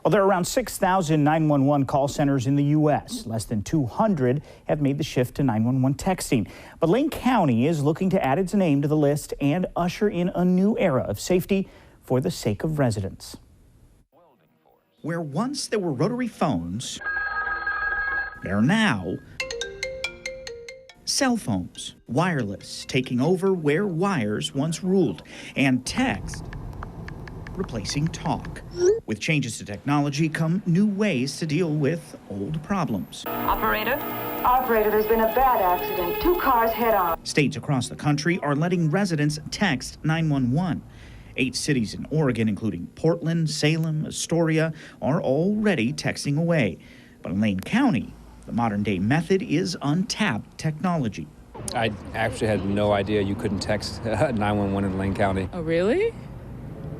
Well, there are around 6,000 911 call centers in the U.S. Less than 200 have made the shift to 911 texting. But Lane County is looking to add its name to the list and usher in a new era of safety for the sake of residents. Where once there were rotary phones, there are now cell phones, wireless taking over where wires once ruled, and text replacing talk. With changes to technology come new ways to deal with old problems. Operator, there's been a bad accident. 2 cars head on. States across the country are letting residents text 911. 8 cities in Oregon, including Portland, Salem, Astoria, are already texting away. But in Lane County, the modern-day method is untapped technology. I actually had no idea you couldn't text 911 in Lane County. Oh, really?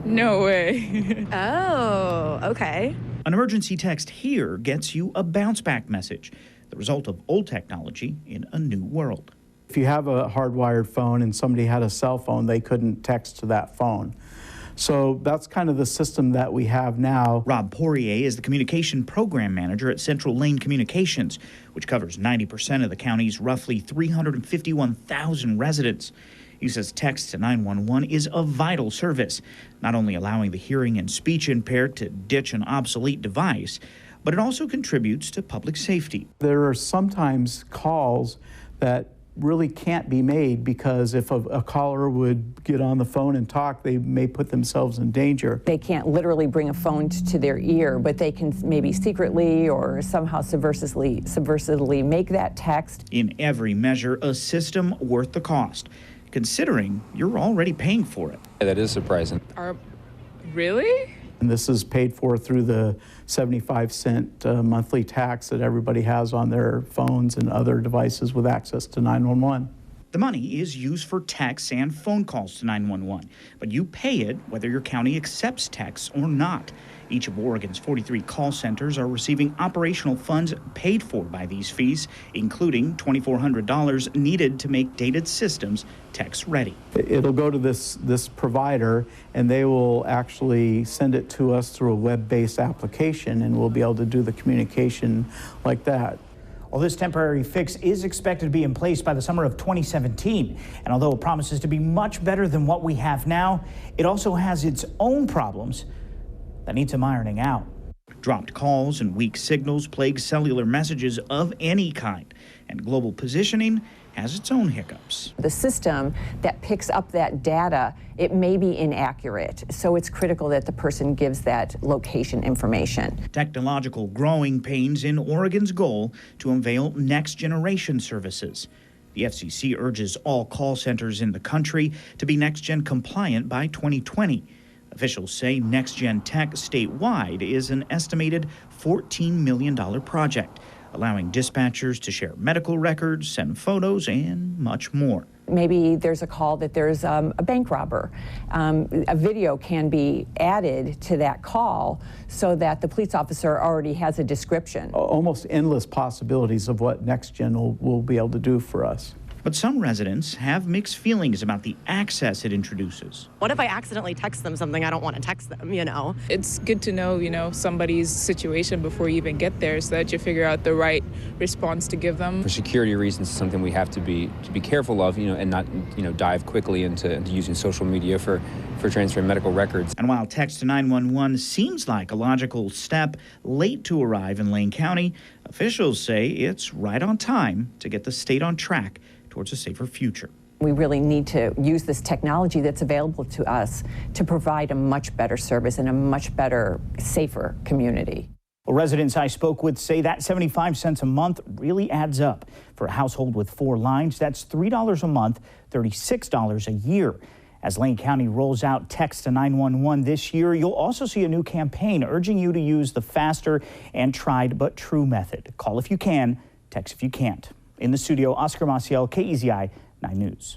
No way. Oh, okay. An emergency text here gets you a bounce-back message, the result of old technology in a new world. If you have a hardwired phone and somebody had a cell phone, they couldn't text to that phone. So that's kind of the system that we have now. Rob Poirier is the communication program manager at Central Lane Communications, which covers 90% of the county's roughly 351,000 residents. He says text to 911 is a vital service, not only allowing the hearing and speech impaired to ditch an obsolete device, but it also contributes to public safety. There are sometimes calls that really can't be made because if a caller would get on the phone and talk, they may put themselves in danger. They can't literally bring a phone to their ear, but they can maybe secretly or somehow subversively make that text. In every measure, a system worth the cost, considering you're already paying for it. Yeah, that is surprising. Really? And this is paid for through the 75-cent monthly tax that everybody has on their phones and other devices with access to 911. The money is used for texts and phone calls to 911, but you pay it whether your county accepts texts or not. Each of Oregon's 43 call centers are receiving operational funds paid for by these fees, including $2,400 needed to make dated systems text ready. It'll go to this provider, and they will actually send it to us through a web-based application, and we'll be able to do the communication like that. Well, this temporary fix is expected to be in place by the summer of 2017. And although it promises to be much better than what we have now, it also has its own problems that need some ironing out. Dropped calls and weak signals plague cellular messages of any kind, and global positioning has its own hiccups. The system that picks up that data, it may be inaccurate, so it's critical that the person gives that location information. Technological growing pains in Oregon's goal to unveil next-generation services. The FCC urges all call centers in the country to be next-gen compliant by 2020. Officials say next-gen tech statewide is an estimated $14 million project, allowing dispatchers to share medical records, send photos, and much more. Maybe there's a call that there's a bank robber. A video can be added to that call so that the police officer already has a description. Almost endless possibilities of what NextGen will be able to do for us. But some residents have mixed feelings about the access it introduces. What if I accidentally text them something I don't want to text them, you know? It's good to know, somebody's situation before you even get there so that you figure out the right response to give them. For security reasons, it's something we have to be careful of, and not, dive quickly into using social media for transferring medical records. And while text to 911 seems like a logical step late to arrive in Lane County, officials say it's right on time to get the state on track towards a safer future. We really need to use this technology that's available to us to provide a much better service and a much better, safer community. Well, residents I spoke with say that 75 cents a month really adds up. For a household with 4 lines, that's $3 a month, $36 a year. As Lane County rolls out text to 911 this year, you'll also see a new campaign urging you to use the faster and tried but true method. Call if you can, text if you can't. In the studio, Oscar Maciel, KEZI 9 News.